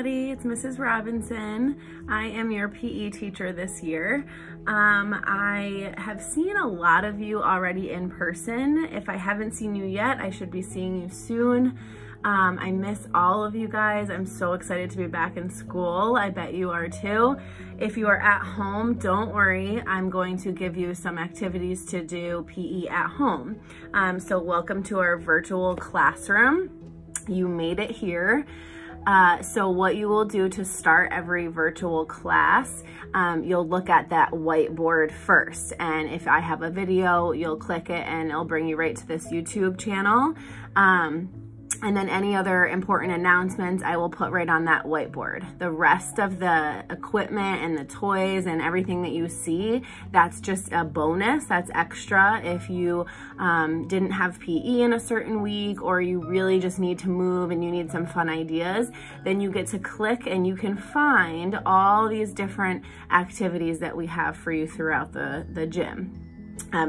everybody, it's Mrs. Robinson. I am your PE teacher this year. I have seen a lot of you already in person. If I haven't seen you yet, I should be seeing you soon. I miss all of you guys. I'm so excited to be back in school. I bet you are too. If you are at home, don't worry. I'm going to give you some activities to do PE at home. So welcome to our virtual classroom. You made it here. So what you will do to start every virtual class, you'll look at that whiteboard first. And if I have a video, you'll click it and it'll bring you right to this YouTube channel. And then any other important announcements I will put right on that whiteboard. The rest of the equipment and the toys and everything that you see, that's just a bonus, that's extra. If you didn't have PE in a certain week, or you really just need to move and you need some fun ideas, then you get to click and you can find all these different activities that we have for you throughout the gym.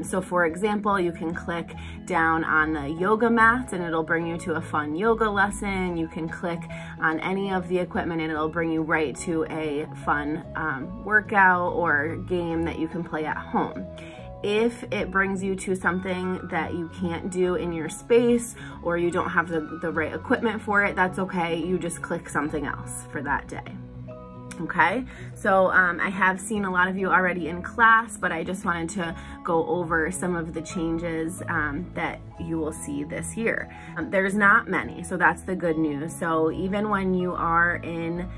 So for example, you can click down on the yoga mats and it'll bring you to a fun yoga lesson. You can click on any of the equipment and it'll bring you right to a fun workout or game that you can play at home. If it brings you to something that you can't do in your space, or you don't have the right equipment for it, that's okay. You just click something else for that day. Okay, so I have seen a lot of you already in class, but I just wanted to go over some of the changes that you will see this year. There's not many, so that's the good news. So even when you are in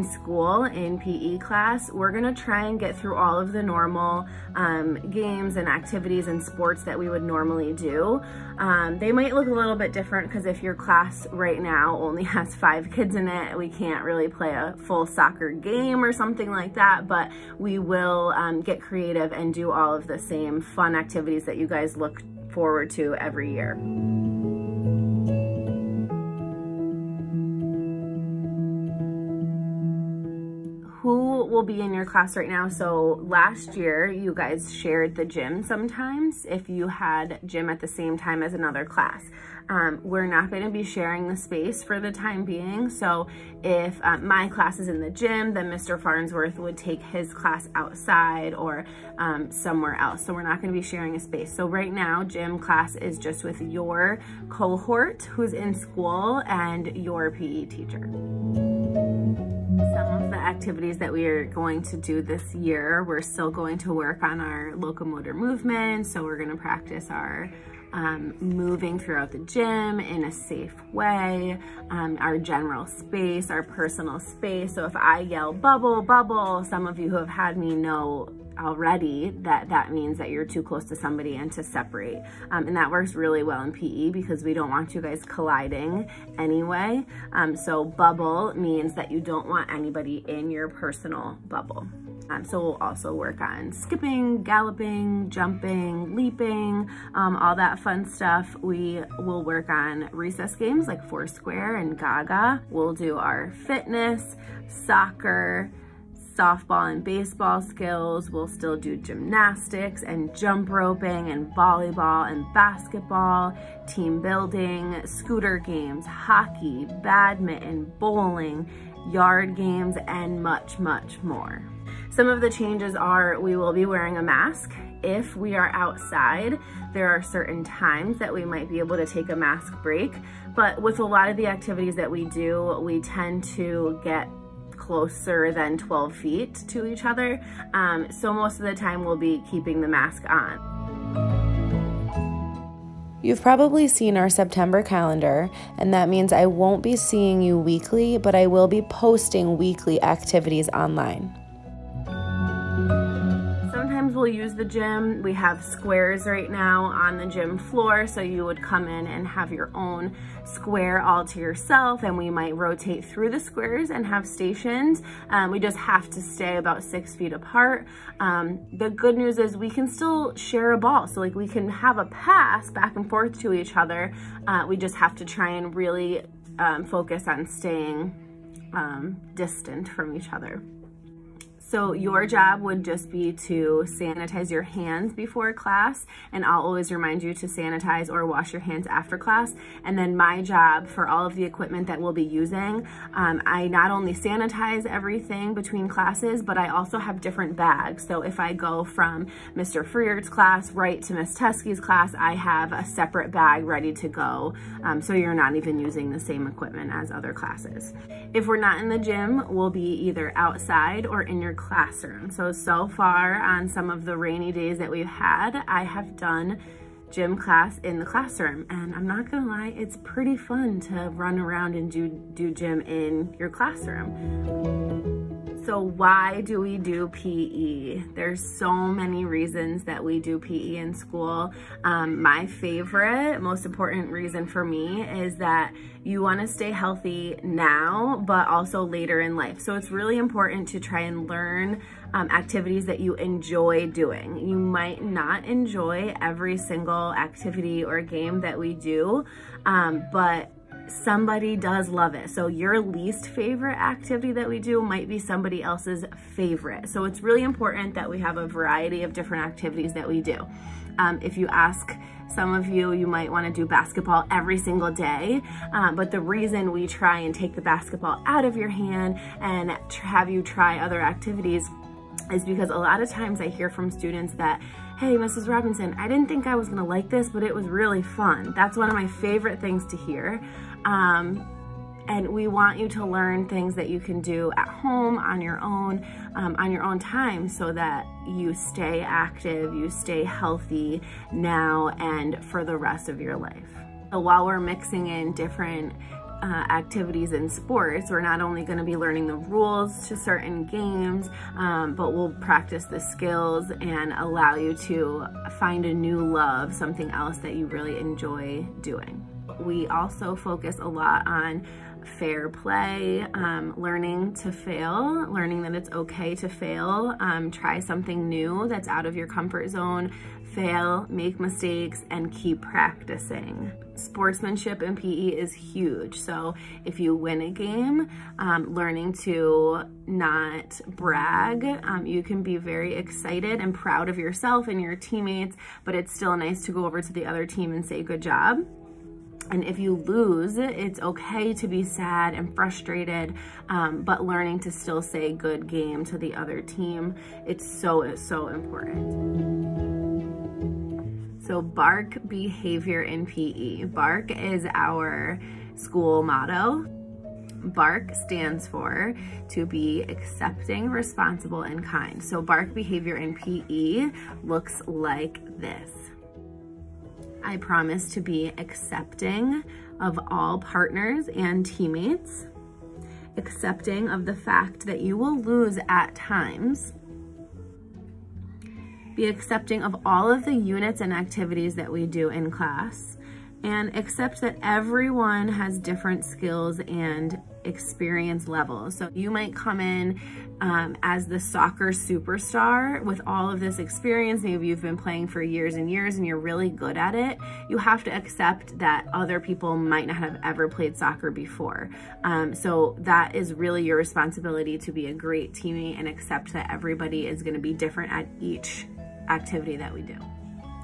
school, in PE class, we're gonna try and get through all of the normal games and activities and sports that we would normally do. They might look a little bit different because if your class right now only has 5 kids in it, we can't really play a full soccer game or something like that, but we will get creative and do all of the same fun activities that you guys look forward to every year. Who will be in your class right now? So last year, you guys shared the gym sometimes if you had gym at the same time as another class. We're not going to be sharing the space for the time being. So if my class is in the gym, then Mr. Farnsworth would take his class outside or somewhere else. So we're not going to be sharing a space. So right now, gym class is just with your cohort who's in school and your PE teacher. Some of the activities that we are going to do this year, we're still going to work on our locomotor movement. So we're going to practice our moving throughout the gym in a safe way, our general space, our personal space. So if I yell bubble, bubble, some of you who have had me know already that means that you're too close to somebody and to separate. And that works really well in PE because we don't want you guys colliding anyway. So bubble means that you don't want anybody in your personal bubble. So we'll also work on skipping, galloping, jumping, leaping, all that fun stuff. We will work on recess games like Foursquare and Gaga. We'll do our fitness, soccer, softball and baseball skills. We'll still do gymnastics and jump roping and volleyball and basketball, team building, scooter games, hockey, badminton, bowling, yard games, and much, much more. Some of the changes are we will be wearing a mask. If we are outside, there are certain times that we might be able to take a mask break, but with a lot of the activities that we do, we tend to get closer than 12 feet to each other. So most of the time we'll be keeping the mask on. You've probably seen our September calendar, and that means I won't be seeing you weekly, but I will be posting weekly activities online. Sometimes we'll use the gym. We have squares right now on the gym floor, so you would come in and have your own square all to yourself, and we might rotate through the squares and have stations. We just have to stay about 6 feet apart. The good news is we can still share a ball, so like we can have a pass back and forth to each other. We just have to try and really focus on staying distant from each other. So your job would just be to sanitize your hands before class, and I'll always remind you to sanitize or wash your hands after class. And then my job for all of the equipment that we'll be using, I not only sanitize everything between classes, but I also have different bags. So if I go from Mr. Freer's class right to Miss Teskey's class, I have a separate bag ready to go, so you're not even using the same equipment as other classes. If we're not in the gym, we'll be either outside or in your classroom. So far on some of the rainy days that we've had, I have done gym class in the classroom, and I'm not gonna lie, it's pretty fun to run around and do gym in your classroom. So why do we do PE? There's so many reasons that we do PE in school. My favorite, most important reason for me is that you want to stay healthy now, but also later in life. So it's really important to try and learn activities that you enjoy doing. You might not enjoy every single activity or game that we do, but somebody does love it. So your least favorite activity that we do might be somebody else's favorite. So it's really important that we have a variety of different activities that we do. If you ask some of you, you might want to do basketball every single day, but the reason we try and take the basketball out of your hand and have you try other activities is because a lot of times I hear from students that, hey, Mrs. Robinson, I didn't think I was gonna like this, but it was really fun. That's one of my favorite things to hear. And we want you to learn things that you can do at home on your own time, so that you stay active, you stay healthy now and for the rest of your life. So while we're mixing in different activities in sports, we're not only going to be learning the rules to certain games, but we'll practice the skills and allow you to find a new love, something else that you really enjoy doing. We also focus a lot on fair play, learning to fail, learning that it's okay to fail, try something new that's out of your comfort zone, fail, make mistakes, and keep practicing. Sportsmanship in PE is huge. So if you win a game, learning to not brag, you can be very excited and proud of yourself and your teammates, but it's still nice to go over to the other team and say good job. And if you lose, it's okay to be sad and frustrated, but learning to still say good game to the other team, it's so important. So B.A.R.K behavior in PE. B.A.R.K is our school motto. B.A.R.K stands for to be accepting, responsible, and kind. So B.A.R.K behavior in PE looks like this. I promise to be accepting of all partners and teammates, accepting of the fact that you will lose at times, be accepting of all of the units and activities that we do in class, and accept that everyone has different skills and experience levels. So you might come in as the soccer superstar with all of this experience. Maybe you've been playing for years and years and you're really good at it. You have to accept that other people might not have ever played soccer before. So that is really your responsibility, to be a great teammate and accept that everybody is going to be different at each activity that we do.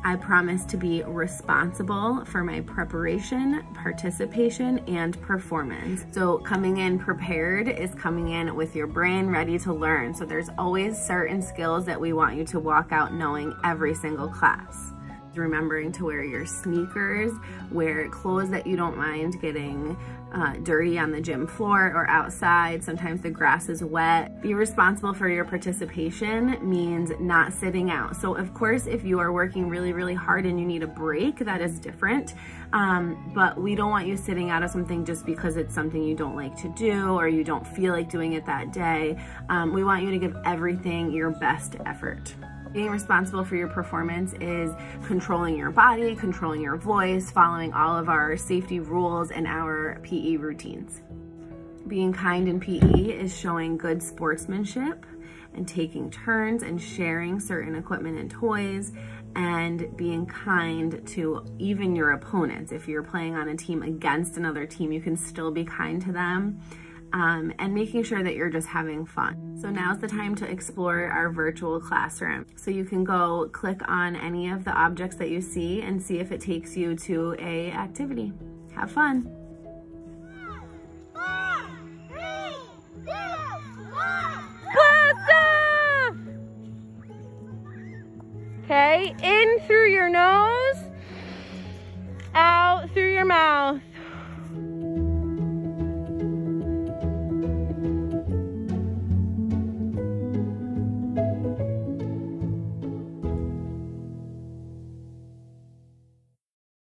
I promise to be responsible for my preparation, participation, and performance. So coming in prepared is coming in with your brain ready to learn. So there's always certain skills that we want you to walk out knowing every single class. Remembering to wear your sneakers, wear clothes that you don't mind getting dirty on the gym floor or outside. Sometimes the grass is wet. Be responsible for your participation means not sitting out. So of course, if you are working really, really hard and you need a break, that is different. But we don't want you sitting out of something just because it's something you don't like to do or you don't feel like doing it that day. We want you to give everything your best effort. Being responsible for your performance is controlling your body, controlling your voice, following all of our safety rules and our PE routines. Being kind in PE is showing good sportsmanship and taking turns and sharing certain equipment and toys, and being kind to even your opponents. If you're playing on a team against another team, you can still be kind to them. and making sure that you're just having fun. So now's the time to explore our virtual classroom. So you can go click on any of the objects that you see and see if it takes you to an activity. Have fun. 4, 3, 2, 1. Blast off! Okay, in through your nose.